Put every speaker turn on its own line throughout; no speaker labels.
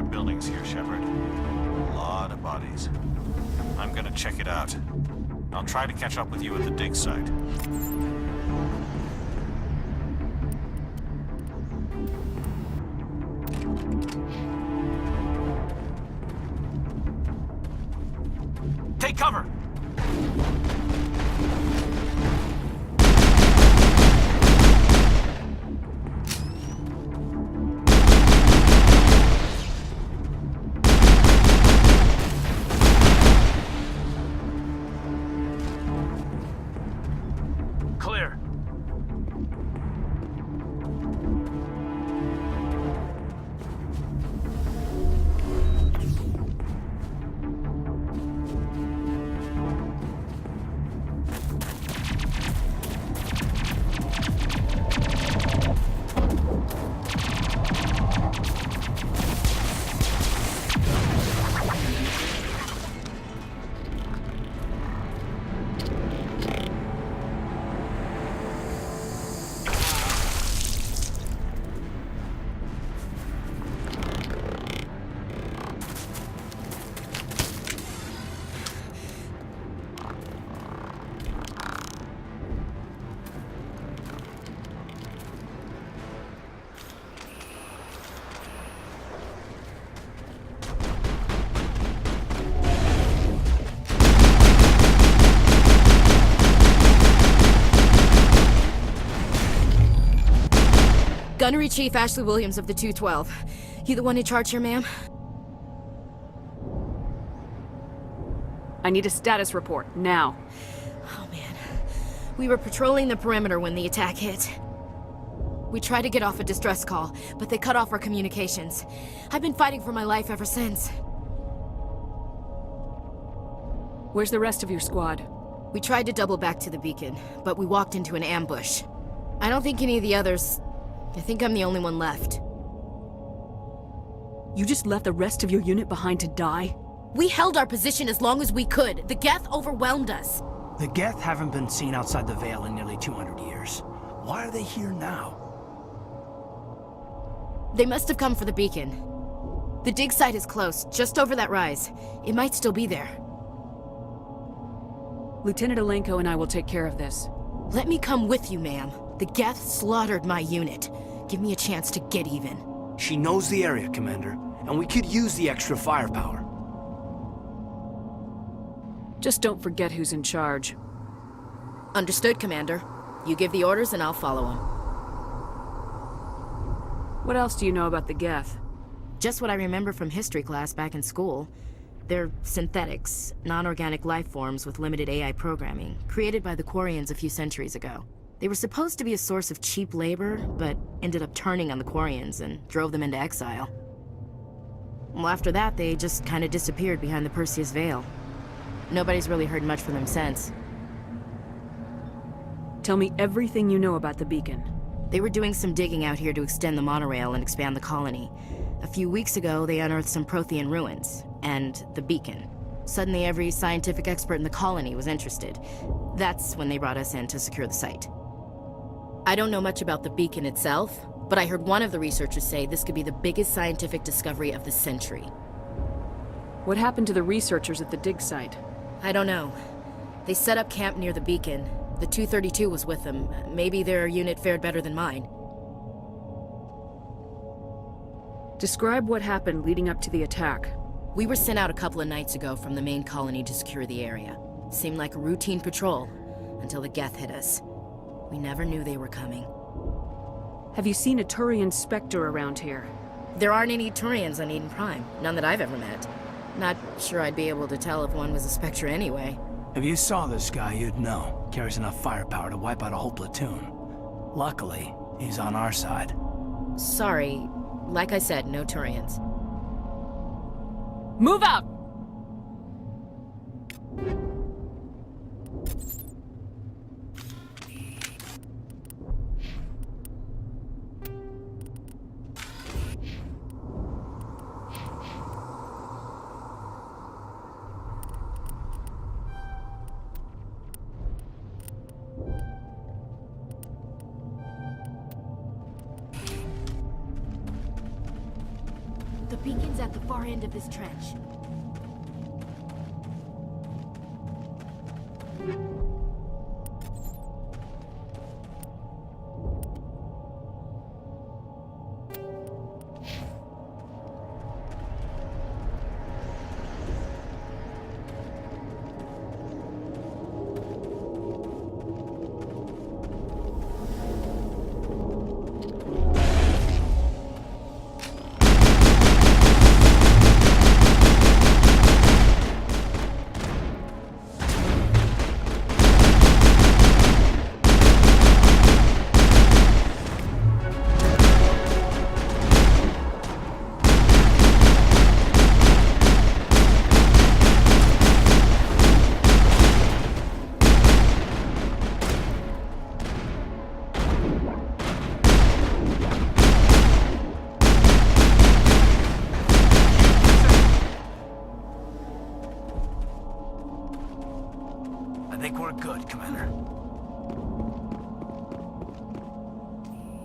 underground buildings here, Shepard. A lot of bodies. I'm gonna check it out. I'll try to catch up with you at the dig site. Take cover! Clear.
Gunnery Chief Ashley Williams of the 212. You the one in charge here, ma'am?
I need a status report, now.
Oh man. We were patrolling the perimeter when the attack hit. We tried to get off a distress call, but they cut off our communications. I've been fighting for my life ever since.
Where's the rest of your squad?
We tried to double back to the beacon, but we walked into an ambush. I don't think any of the others... I think I'm the only one left.
You just left the rest of your unit behind to die?
We held our position as long as we could. The Geth overwhelmed us.
The Geth haven't been seen outside the Veil in nearly 200 years. Why are they here now?
They must have come for the beacon. The dig site is close, just over that rise. It might still be there.
Lieutenant Alenko and I will take care of this.
Let me come with you, ma'am. The Geth slaughtered my unit. Give me a chance to get even.
She knows the area, Commander, and we could use the extra firepower.
Just don't forget who's in charge.
Understood, Commander. You give the orders and I'll follow them.
What else do you know about the Geth?
Just what I remember from history class back in school. They're synthetics, non-organic life forms with limited AI programming, created by the Quarians a few centuries ago. They were supposed to be a source of cheap labor, but ended up turning on the Quarians and drove them into exile. Well, after that, they just kind of disappeared behind the Perseus Veil. Nobody's really heard much from them since.
Tell me everything you know about the beacon.
They were doing some digging out here to extend the monorail and expand the colony. A few weeks ago, they unearthed some Prothean ruins, and the beacon. Suddenly, every scientific expert in the colony was interested. That's when they brought us in to secure the site. I don't know much about the beacon itself, but I heard one of the researchers say this could be the biggest scientific discovery of the century.
What happened to the researchers at the dig site?
I don't know. They set up camp near the beacon. The 232 was with them. Maybe their unit fared better than mine.
Describe what happened leading up to the attack.
We were sent out a couple of nights ago from the main colony to secure the area. Seemed like a routine patrol, until the Geth hit us. We never knew they were coming.
Have you seen a Turian Spectre around here?
There aren't any Turians on Iden Prime. None that I've ever met. Not sure I'd be able to tell if one was a Spectre anyway.
If you saw this guy, you'd know. Carries enough firepower to wipe out a whole platoon. Luckily, he's on our side.
Sorry. Like I said, no Turians.
Move out!
The beacon's is at the far end of this trench.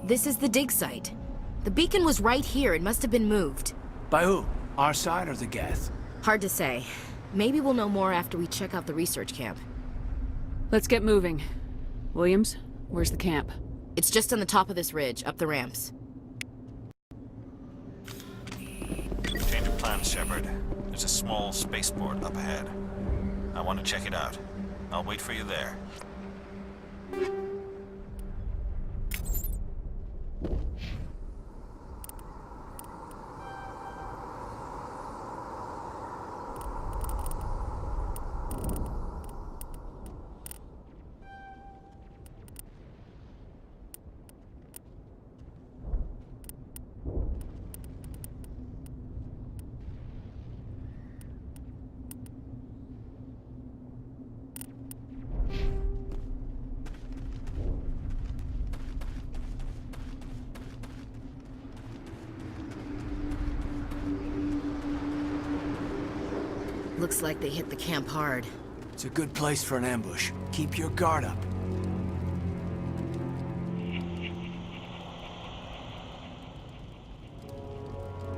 This is the dig site. The beacon was right here. It must have been moved.
By who? Our side or the Geth?
Hard to say. Maybe we'll know more after we check out the research camp.
Let's get moving. Williams, where's the camp?
It's just on the top of this ridge, up the ramps.
Change of plans, Shepard. There's a small spaceport up ahead. I want to check it out. I'll wait for you there.
Looks like they hit the camp hard.
It's a good place for an ambush. Keep your guard up.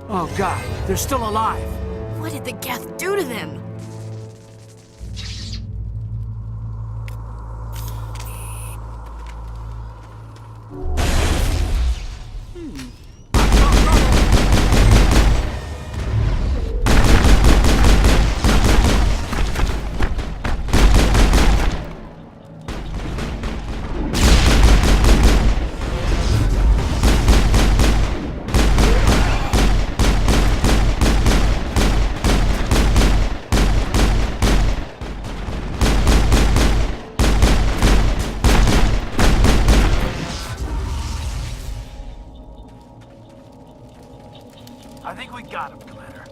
Oh God, they're still alive!
What did the Geth do to them?
I think we got him, Commander.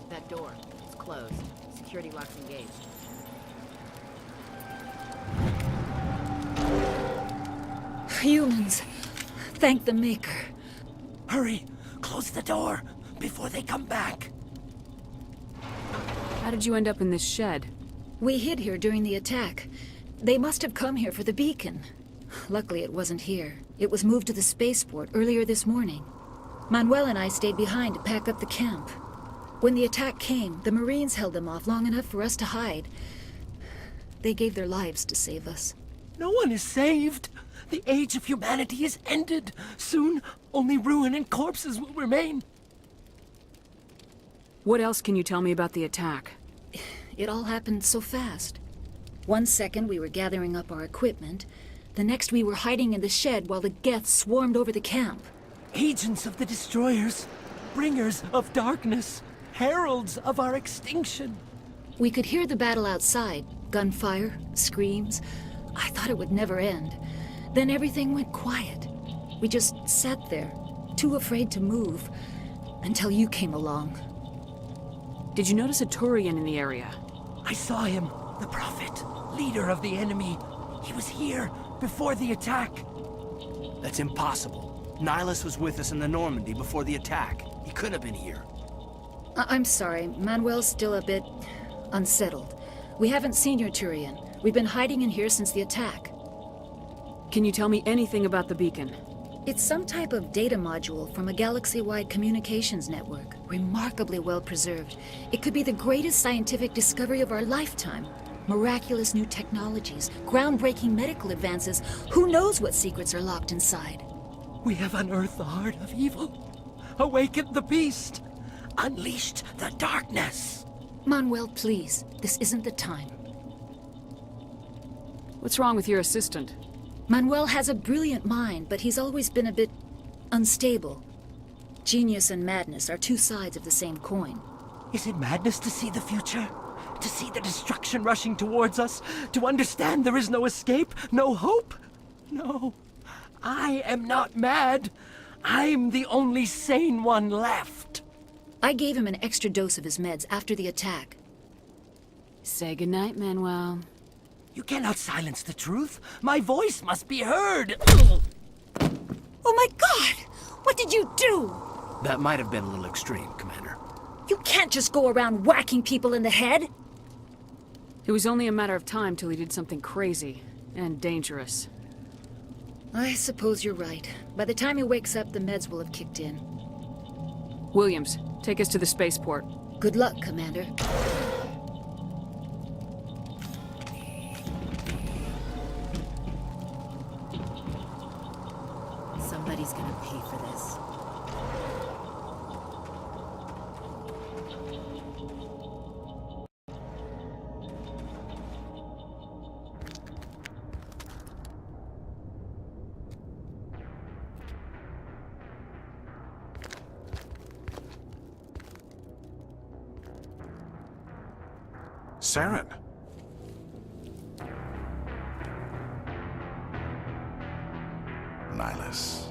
That door, it's closed. Security lock's engaged.
Humans. Thank the Maker.
Hurry! Close the door before they come back.
How did you end up in this shed?
We hid here during the attack. They must have come here for the beacon. Luckily, it wasn't here. It was moved to the spaceport earlier this morning. Manuel and I stayed behind to pack up the camp. When the attack came, the Marines held them off long enough for us to hide. They gave their lives to save us.
No one is saved. The age of humanity is ended. Soon, only ruin and corpses will remain.
What else can you tell me about the attack?
It all happened so fast. 1 second we were gathering up our equipment. The next we were hiding in the shed while the Geth swarmed over the camp.
Agents of the Destroyers, bringers of darkness, heralds of our extinction.
We could hear the battle outside. Gunfire, screams. I thought it would never end. Then everything went quiet. We just sat there, too afraid to move, until you came along.
Did you notice a Turian in the area?
I saw him, the Prophet, leader of the enemy. He was here before the attack.
That's impossible. Nihilus was with us in the Normandy before the attack. He couldn't have been here.
I'm sorry. Manuel's still a bit unsettled. We haven't seen your Turian. We've been hiding in here since the attack.
Can you tell me anything about the beacon?
It's some type of data module from a galaxy-wide communications network. Remarkably well preserved. It could be the greatest scientific discovery of our lifetime. Miraculous new technologies, groundbreaking medical advances. Who knows what secrets are locked inside?
We have unearthed the heart of evil, awakened the beast, unleashed the darkness.
Manuel, please. This isn't the time.
What's wrong with your assistant?
Manuel has a brilliant mind, but he's always been a bit unstable. Genius and madness are two sides of the same coin.
Is it madness to see the future? To see the destruction rushing towards us? To understand there is no escape? No hope? No. I am not mad. I'm the only sane one left.
I gave him an extra dose of his meds after the attack.
Say goodnight, Manuel.
You cannot silence the truth. My voice must be heard.
Oh my God! What did you do?
That might have been a little extreme, Commander.
You can't just go around whacking people in the head.
It was only a matter of time till he did something crazy and dangerous.
I suppose you're right. By the time he wakes up, the meds will have kicked in.
Williams, take us to the spaceport.
Good luck, Commander.
Somebody's gonna pay for this.
Saren. Nihilus.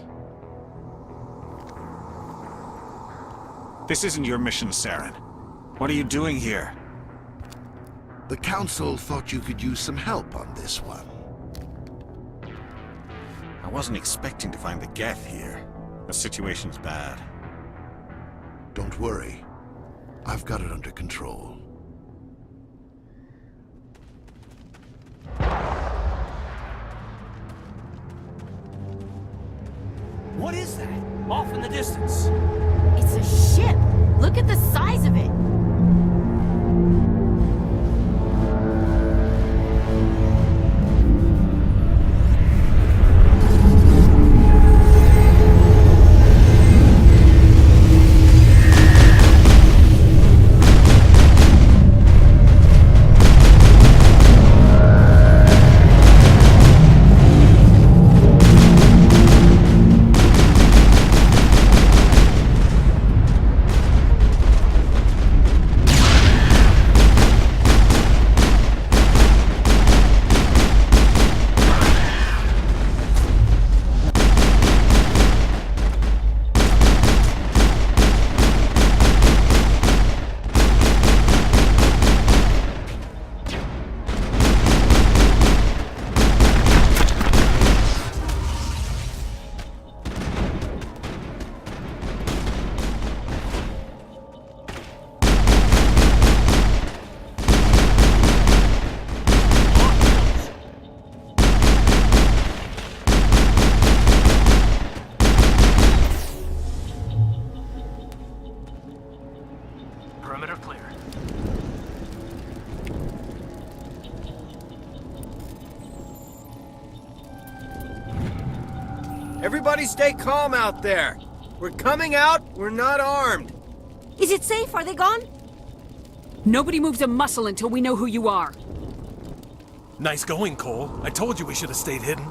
This isn't your mission, Saren. What are you doing here?
The Council thought you could use some help on this one.
I wasn't expecting to find the Geth here. The situation's bad.
Don't worry. I've got it under control.
What is that? Off in the distance.
It's a ship! Look at the size of it!
Perimeter clear.
Everybody stay calm out there. We're coming out, we're not armed.
Is it safe? Are they gone?
Nobody moves a muscle until we know who you are.
Nice going, Cole. I told you we should have stayed hidden.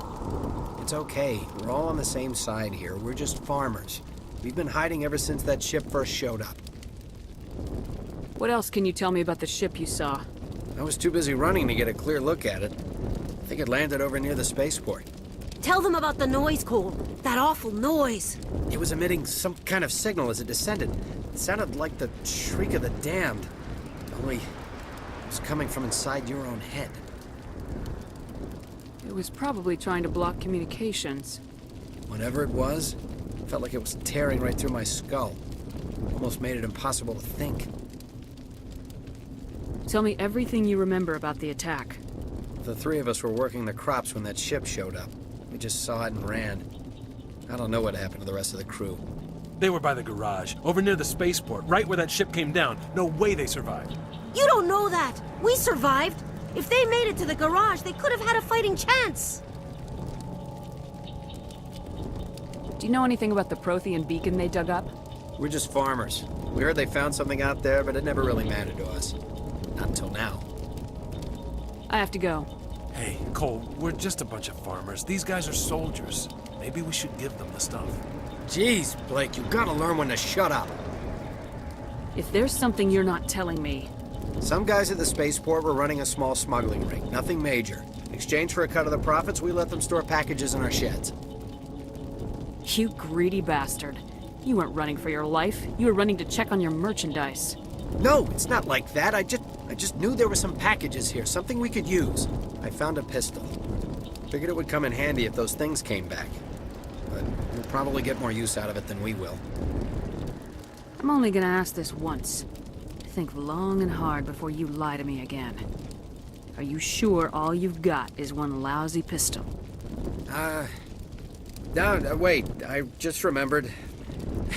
It's okay. We're all on the same side here. We're just farmers. We've been hiding ever since that ship first showed up.
What else can you tell me about the ship you saw?
I was too busy running to get a clear look at it. I think it landed over near the spaceport.
Tell them about the noise, Cole. That awful noise.
It was emitting some kind of signal as it descended. It sounded like the shriek of the damned. Only it was coming from inside your own head.
It was probably trying to block communications.
Whatever it was, it felt like it was tearing right through my skull. Almost made it impossible to think.
Tell me everything you remember about the attack.
The three of us were working the crops when that ship showed up. We just saw it and ran. I don't know what happened to the rest of the crew.
They were by the garage, over near the spaceport, right where that ship came down. No way they survived.
You don't know that. We survived. If they made it to the garage, they could have had a fighting chance.
Do you know anything about the Prothean beacon they dug up?
We're just farmers. We heard they found something out there, but it never really mattered to us. Not until now.
I have to go.
Hey, Cole, we're just a bunch of farmers. These guys are soldiers. Maybe we should give them the stuff.
Jeez, Blake, you gotta learn when to shut up.
If there's something you're not telling me...
Some guys at the spaceport were running a small smuggling ring. Nothing major. In exchange for a cut of the profits, we let them store packages in our sheds.
You greedy bastard. You weren't running for your life. You were running to check on your merchandise.
No, it's not like that. I just knew there were some packages here, something we could use. I found a pistol. Figured it would come in handy if those things came back. But we'll probably get more use out of it than we will.
I'm only gonna ask this once. Think long and hard before you lie to me again. Are you sure all you've got is one lousy pistol?
No, wait. I just remembered.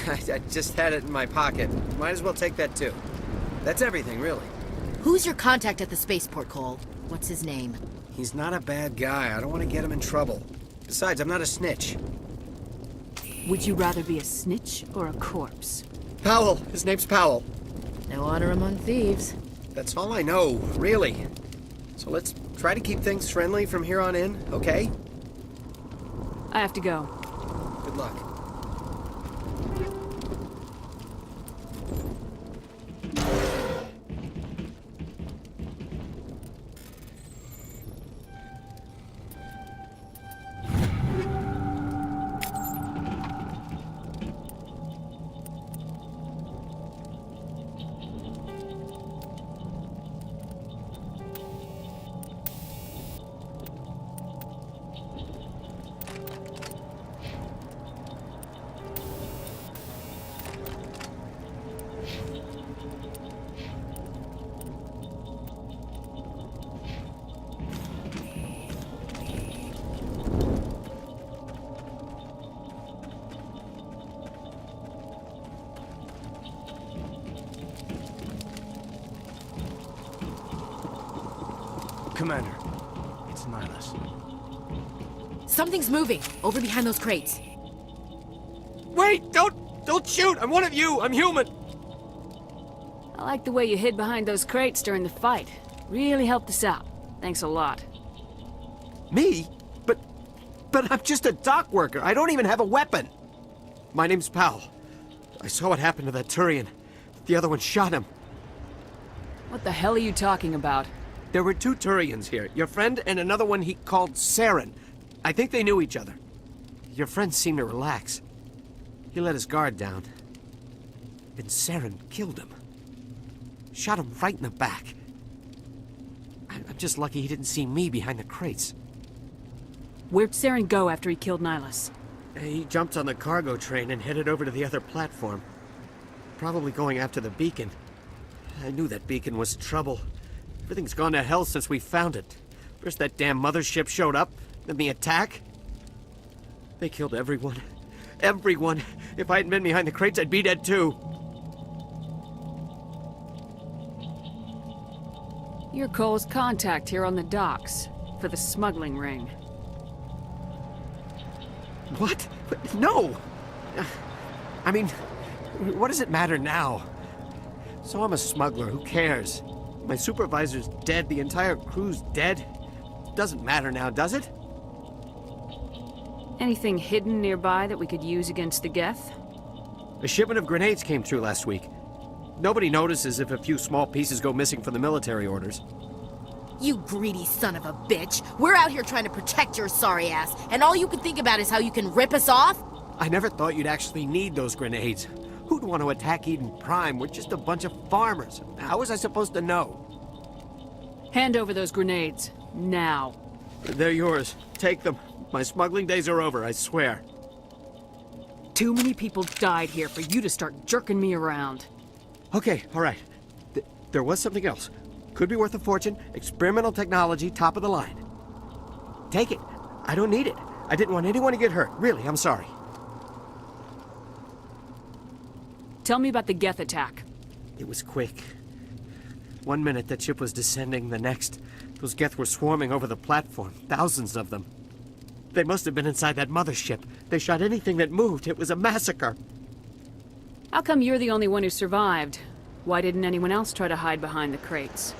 I just had it in my pocket. Might as well take that too. That's everything, really.
Who's your contact at the spaceport, Cole? What's his name?
He's not a bad guy. I don't want to get him in trouble. Besides, I'm not a snitch.
Would you rather be a snitch or a corpse?
Powell. His name's Powell.
No honor among thieves.
That's all I know, really. So let's try to keep things friendly from here on in, okay?
I have to go.
Good luck.
Commander, it's Nylus.
Something's moving, over behind those crates.
Wait! Don't shoot! I'm one of you! I'm human!
I like the way you hid behind those crates during the fight. Really helped us out. Thanks a lot.
Me? But I'm just a dock worker. I don't even have a weapon. My name's Powell. I saw what happened to that Turian. The other one shot him.
What the hell are you talking about?
There were two Turians here. Your friend and another one he called Saren. I think they knew each other. Your friend seemed to relax. He let his guard down. And Saren killed him. Shot him right in the back. I'm just lucky he didn't see me behind the crates.
Where'd Saren go after he killed Nylus?
He jumped on the cargo train and headed over to the other platform. Probably going after the beacon. I knew that beacon was trouble. Everything's gone to hell since we found it. First that damn mothership showed up, then the attack. They killed everyone. Everyone. If I hadn't been behind the crates, I'd be dead too.
You're Cole's contact here on the docks, for the smuggling ring.
What? No! I mean, what does it matter now? So I'm a smuggler, who cares? My supervisor's dead, the entire crew's dead. Doesn't matter now, does it?
Anything hidden nearby that we could use against the Geth?
A shipment of grenades came through last week. Nobody notices if a few small pieces go missing from the military orders.
You greedy son of a bitch. We're out here trying to protect your sorry ass, and all you can think about is how you can rip us off?
I never thought you'd actually need those grenades. Who'd want to attack Iden Prime? We're just a bunch of farmers. How was I supposed to know?
Hand over those grenades. Now.
They're yours. Take them. My smuggling days are over, I swear.
Too many people died here for you to start jerking me around.
Okay, all right. There was something else. Could be worth a fortune. Experimental technology, top of the line. Take it. I don't need it. I didn't want anyone to get hurt. Really, I'm sorry.
Tell me about the Geth attack.
It was quick. 1 minute the ship was descending, the next, those Geth were swarming over the platform. Thousands of them. They must have been inside that mothership. They shot anything that moved. It was a massacre.
How come you're the only one who survived? Why didn't anyone else try to hide behind the crates?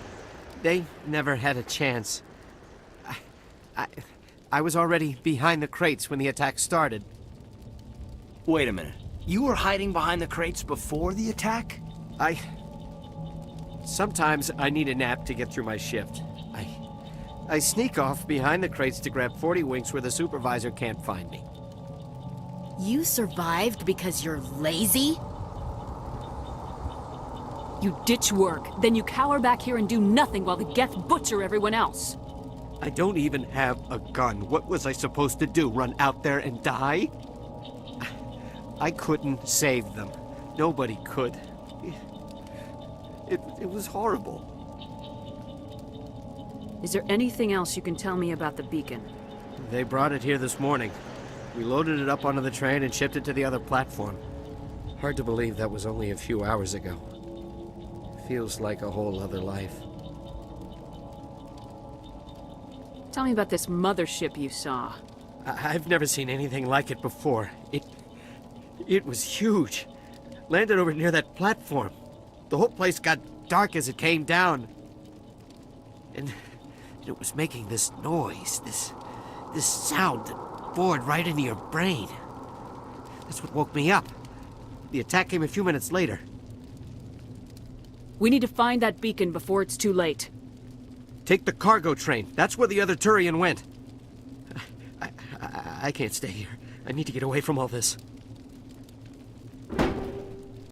They never had a chance. I was already behind the crates when the attack started.
Wait a minute. You were hiding behind the crates before the attack?
Sometimes I need a nap to get through my shift. I sneak off behind the crates to grab 40 winks where the supervisor can't find me.
You survived because you're lazy?
You ditch work, then you cower back here and do nothing while the Geth butcher everyone else.
I don't even have a gun. What was I supposed to do? Run out there and die? I couldn't save them. Nobody could. It was horrible.
Is there anything else you can tell me about the beacon?
They brought it here this morning. We loaded it up onto the train and shipped it to the other platform. Hard to believe that was only a few hours ago. Feels like a whole other life.
Tell me about this mothership you saw.
I've never seen anything like it before. It was huge. Landed over near that platform. The whole place got dark as it came down. And it was making this noise, this sound that bored right into your brain. That's what woke me up. The attack came a few minutes later.
We need to find that beacon before it's too late.
Take the cargo train. That's where the other Turian went. I can't stay here. I need to get away from all this.